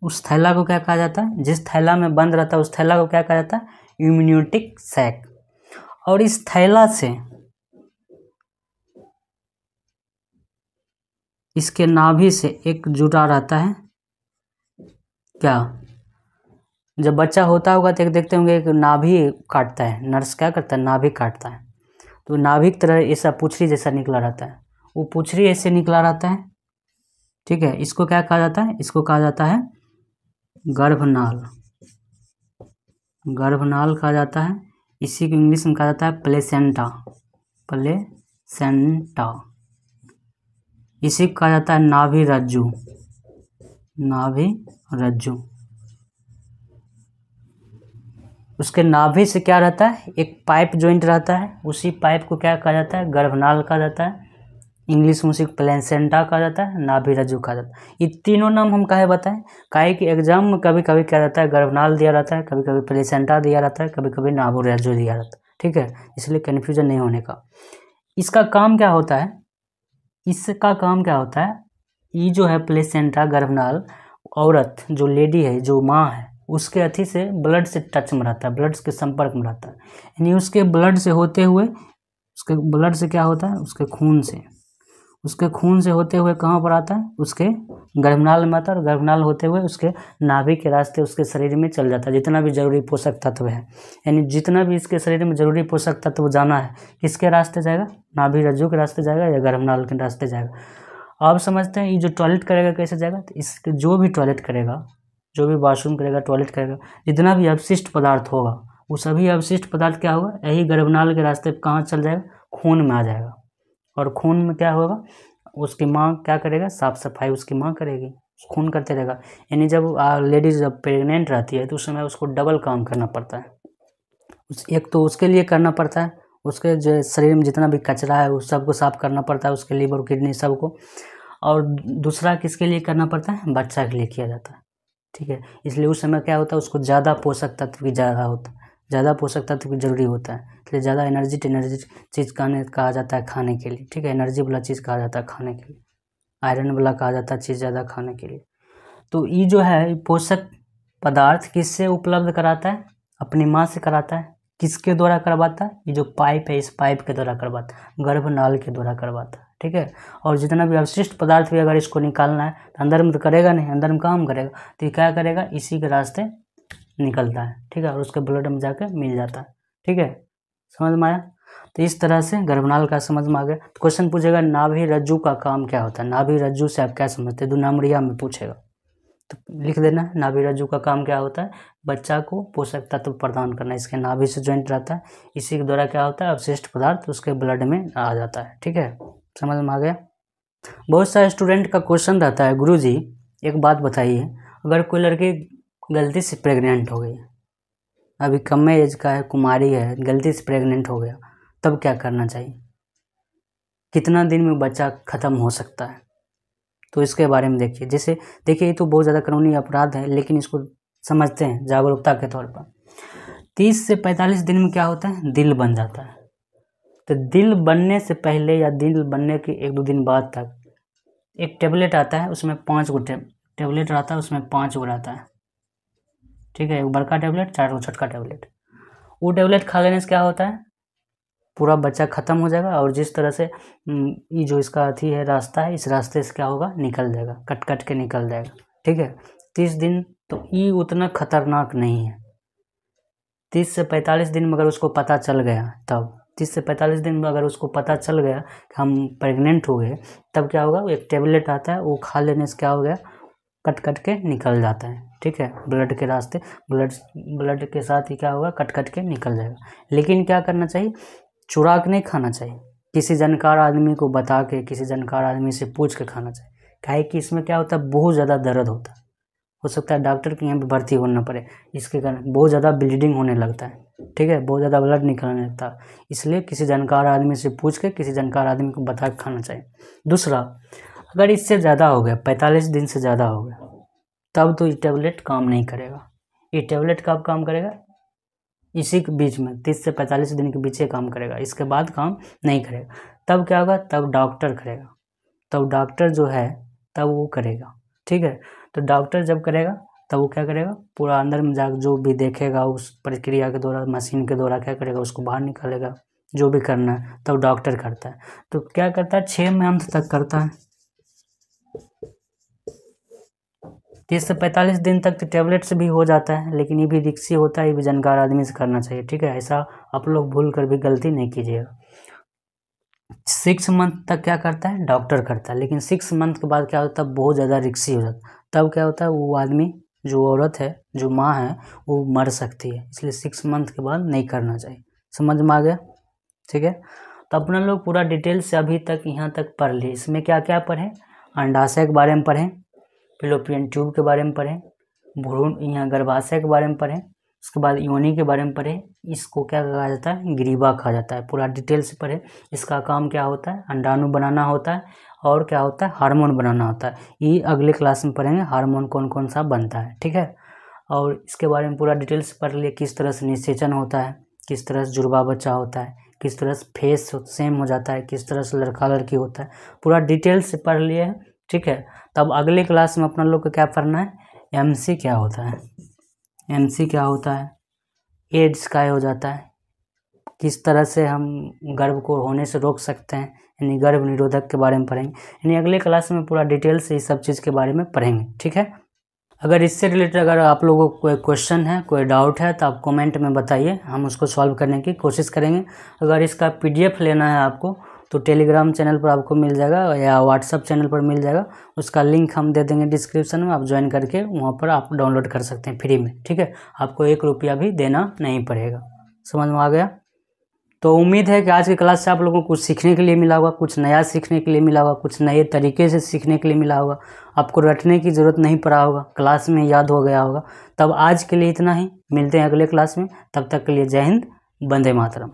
उस थैला को क्या कहा जाता है, जिस थैला में बंद रहता है उस थैला को क्या कहा जाता है, इम्यूनिटिक सैक। और इस थैला से इसके नाभि से एक जुड़ा रहता है, क्या, जब बच्चा होता होगा तो एक देखते होंगे एक नाभि काटता है, नर्स क्या करता है, नाभि काटता है। तो नाभि की तरह ऐसा पूंछड़ी जैसा निकला रहता है, वो पूंछड़ी ऐसे निकला रहता है, ठीक है। इसको क्या कहा जाता है, इसको कहा जाता है गर्भनाल, गर्भनाल कहा जाता है। इसी को इंग्लिश में कहा जाता है प्लेसेंटा, प्लेसेंटा। इसी को कहा जाता है नाभि रज्जु, नाभि रज्जु। उसके नाभि से क्या रहता है, एक पाइप जॉइंट रहता है, उसी पाइप को क्या कहा जाता है, गर्भनाल कहा जाता है। इंग्लिश में उसी को प्लेसेंटा कहा जाता है, नाभि रज्जु कहा जाता है। ये तीनों नाम हम काहे बताएं, काहे कि एग्जाम में कभी कभी क्या रहता है, गर्भनाल दिया रहता है, कभी कभी प्लेसेंटा दिया रहता है, कभी कभी नाभि रज्जु दिया रहता है, ठीक है, इसलिए कन्फ्यूजन नहीं होने का। इसका काम क्या होता है, इसका काम क्या होता है, ये जो है प्लेसेंटा गर्भनाल, औरत जो लेडी है, जो माँ है, उसके अथी से ब्लड से टच में रहता है, ब्लड के संपर्क में रहता है, यानी उसके ब्लड से होते हुए, उसके ब्लड से क्या होता है, उसके खून से होते हुए कहाँ पर आता है, उसके गर्भनाल में आता है, और गर्भनाल होते हुए उसके नाभि के रास्ते उसके शरीर में चल जाता है, जितना भी जरूरी पोषक तत्व है, यानी जितना भी इसके शरीर में जरूरी पोषक तत्व जाना है, किसके रास्ते जाएगा, नाभि रज्जु के रास्ते जाएगा या गर्भनाल के रास्ते जाएगा। आप समझते हैं ये जो टॉयलेट करेगा कैसे जाएगा, तो इसके जो भी टॉयलेट करेगा, जो भी वॉशरूम करेगा, टॉयलेट करेगा, जितना भी अवशिष्ट पदार्थ होगा, वो सभी अवशिष्ट पदार्थ क्या होगा, यही गर्भनाल के रास्ते कहाँ चल जाएगा, खून में आ जाएगा, और खून में क्या होगा, उसकी माँ क्या करेगा, साफ सफाई उसकी माँ करेगी, खून करते रहेगा। यानी जब लेडीज जब प्रेग्नेंट रहती है तो उस समय उसको डबल काम करना पड़ता है, एक तो उसके लिए करना पड़ता है, उसके जो शरीर में जितना भी कचरा है उस सबको साफ करना पड़ता है, उसके लीवर किडनी सबको, और दूसरा किसके लिए करना पड़ता है, बच्चा के लिए किया जाता है, ठीक है। इसलिए उस समय क्या होता है, उसको ज़्यादा पोषक तत्व की ज़्यादा पोषक तत्व की जरूरी होता है, इसलिए ज़्यादा एनर्जी चीज़ कहा जाता है खाने के लिए, ठीक है, एनर्जी वाला चीज़ कहा जाता है खाने के लिए, आयरन वाला कहा जाता है चीज़ ज़्यादा खाने के लिए। तो ये जो है पोषक पदार्थ किससे उपलब्ध कराता है, अपनी माँ से कराता है, किसके द्वारा करवाता है, ये जो पाइप है, इस पाइप के द्वारा करवाता है, गर्भनाल के द्वारा करवाता है, ठीक है। और जितना भी अवशिष्ट पदार्थ भी अगर इसको निकालना है तो अंदर में तो करेगा नहीं, अंदर में काम करेगा, तो ये क्या करेगा, इसी के रास्ते निकलता है, ठीक है, और उसके ब्लड में जाकर मिल जाता है, ठीक है, समझ में आया। तो इस तरह से गर्भनाल का समझ में आ गया। तो क्वेश्चन पूछेगा नाभि रज्जु का काम क्या होता है, नाभि रज्जु से आप क्या समझते हैं, 2 नंबरिया में पूछेगा, तो लिख देना नाभि रज्जु का काम क्या होता है, बच्चा को पोषक तत्व प्रदान करना, इसके नाभि से ज्वाइंट रहता है, इसी के द्वारा क्या होता है, अवशिष्ट पदार्थ उसके ब्लड में आ जाता है, ठीक है, समझ में आ गया। बहुत सारे स्टूडेंट का क्वेश्चन रहता है, गुरुजी एक बात बताइए, अगर कोई लड़की गलती से प्रेग्नेंट हो गई, अभी कम एज का है, कुमारी है, गलती से प्रेग्नेंट हो गया, तब क्या करना चाहिए, कितना दिन में बच्चा ख़त्म हो सकता है, तो इसके बारे में देखिए। जैसे देखिए ये तो बहुत ज़्यादा कानूनी अपराध है, लेकिन इसको समझते हैं जागरूकता के तौर पर। 30 से 45 दिन में क्या होता है, दिल बन जाता है, तो दिल बनने से पहले या दिल बनने के 1-2 दिन बाद तक एक टेबलेट आता है, उसमें 5 गो टेबलेट आता है, उसमें 5 गो रहता है, ठीक है, एक बड़का टेबलेट, 4 गो छोटका टेबलेट। वो टेबलेट खा लेने से क्या होता है, पूरा बच्चा ख़त्म हो जाएगा, और जिस तरह से ये जो इसका अथी है रास्ता है, इस रास्ते से क्या होगा, निकल जाएगा, कट के निकल जाएगा, ठीक है। 30 दिन तो ये उतना खतरनाक नहीं है, 30 से 45 दिन में अगर उसको पता चल गया, तब 30 से 45 दिन में अगर उसको पता चल गया कि हम प्रेग्नेंट हो गए, तब क्या होगा, एक टेबलेट आता है, वो खा लेने से क्या हो गया, कट के निकल जाता है, ठीक है, ब्लड के रास्ते, ब्लड के साथ ही क्या होगा, कट के निकल जाएगा। लेकिन क्या करना चाहिए, चुरा के नहीं खाना चाहिए, किसी जानकार आदमी को बता के, किसी जानकार आदमी से पूछ के खाना चाहिए, काहे कि इसमें क्या होता है, बहुत ज़्यादा दर्द होता है, हो सकता है डॉक्टर के यहाँ पे भर्ती होना पड़े, इसके कारण बहुत ज़्यादा ब्लीडिंग होने लगता है, ठीक है, बहुत ज़्यादा ब्लड निकलने लगता है, इसलिए किसी जानकार आदमी से पूछ के, किसी जानकार आदमी को बता के खाना चाहिए। दूसरा, अगर इससे ज़्यादा हो गया, 45 दिन से ज़्यादा हो गया, तब तो ये टेबलेट काम नहीं करेगा। ये टेबलेट कब काम करेगा, इसी के बीच में 30 से 45 दिन के बीच ये काम करेगा, इसके बाद काम नहीं करेगा। तब क्या होगा, तब डॉक्टर करेगा, तब डॉक्टर जो है तब वो करेगा, ठीक है। तो डॉक्टर जब करेगा तब वो क्या करेगा, पूरा अंदर में जाकर जो भी देखेगा, उस प्रक्रिया के द्वारा, मशीन के द्वारा क्या करेगा, उसको बाहर निकालेगा, जो भी करना है तब डॉक्टर करता है। तो क्या करता है, 6 मंथ तक करता है, 30 से 45 दिन तक तो टैबलेट से भी हो जाता है, लेकिन ये भी रिक्सी होता है, ये भी जानकार आदमी से करना चाहिए, ठीक है, ऐसा आप लोग भूल कर भी गलती नहीं कीजिएगा। 6 मंथ तक क्या करता है, डॉक्टर करता है, लेकिन 6 मंथ के बाद क्या होता है, बहुत ज़्यादा रिक्सी हो जाता है, तब क्या होता है, वो आदमी, जो औरत है, जो माँ है, वो मर सकती है, इसलिए 6 मंथ के बाद नहीं करना चाहिए। समझ में आ गया, ठीक है। तो अपना लोग पूरा डिटेल से अभी तक यहाँ तक पढ़ लिए। इसमें क्या क्या पढ़ें, अंडाशय के बारे में पढ़ें, फिलोपियन ट्यूब के बारे में पढ़ें, भ्रूण यहाँ गर्भाशय के बारे में पढ़ें, उसके बाद योनि के बारे में पढ़े, इसको क्या कहा जाता है, ग्रीवा कहा जाता है। पूरा डिटेल से पढ़े, इसका काम क्या होता है, अंडाणु बनाना होता है और क्या होता है, हार्मोन बनाना होता है। ये अगले क्लास में पढ़ेंगे हार्मोन कौन कौन सा बनता है, ठीक है। और इसके बारे में पूरा डिटेल से पढ़ लिए, किस तरह से निषेचन होता है, किस तरह से जुड़वा बच्चा होता है, किस तरह से फेस सेम हो जाता है, किस तरह से लड़का लड़की होता है, पूरा डिटेल से पढ़ लिए है, ठीक है। तब अगले क्लास में अपना लोग को क्या पढ़ना है, एमसी क्या होता है, एमसी क्या होता है, एड्स काय हो जाता है, किस तरह से हम गर्भ को होने से रोक सकते हैं, यानी गर्भ निरोधक के बारे में पढ़ेंगे। यानी अगले क्लास में पूरा डिटेल से इस सब चीज़ के बारे में पढ़ेंगे, ठीक है। अगर इससे रिलेटेड अगर आप लोगों को कोई क्वेश्चन है, कोई डाउट है, तो आप कमेंट में बताइए, हम उसको सॉल्व करने की कोशिश करेंगे। अगर इसका PDF लेना है आपको तो टेलीग्राम चैनल पर आपको मिल जाएगा या व्हाट्सअप चैनल पर मिल जाएगा, उसका लिंक हम दे देंगे डिस्क्रिप्शन में, आप ज्वाइन करके वहाँ पर आप डाउनलोड कर सकते हैं फ्री में, ठीक है। आपको 1 रुपया भी देना नहीं पड़ेगा। समझ में आ गया? तो उम्मीद है कि आज की क्लास से आप लोगों को कुछ सीखने के लिए मिला होगा, कुछ नया सीखने के लिए मिला होगा, कुछ नए तरीके से सीखने के लिए मिला होगा, आपको रटने की ज़रूरत नहीं पड़ा होगा, क्लास में याद हो गया होगा। तब आज के लिए इतना ही, मिलते हैं अगले क्लास में, तब तक के लिए जय हिंद, वंदे मातरम।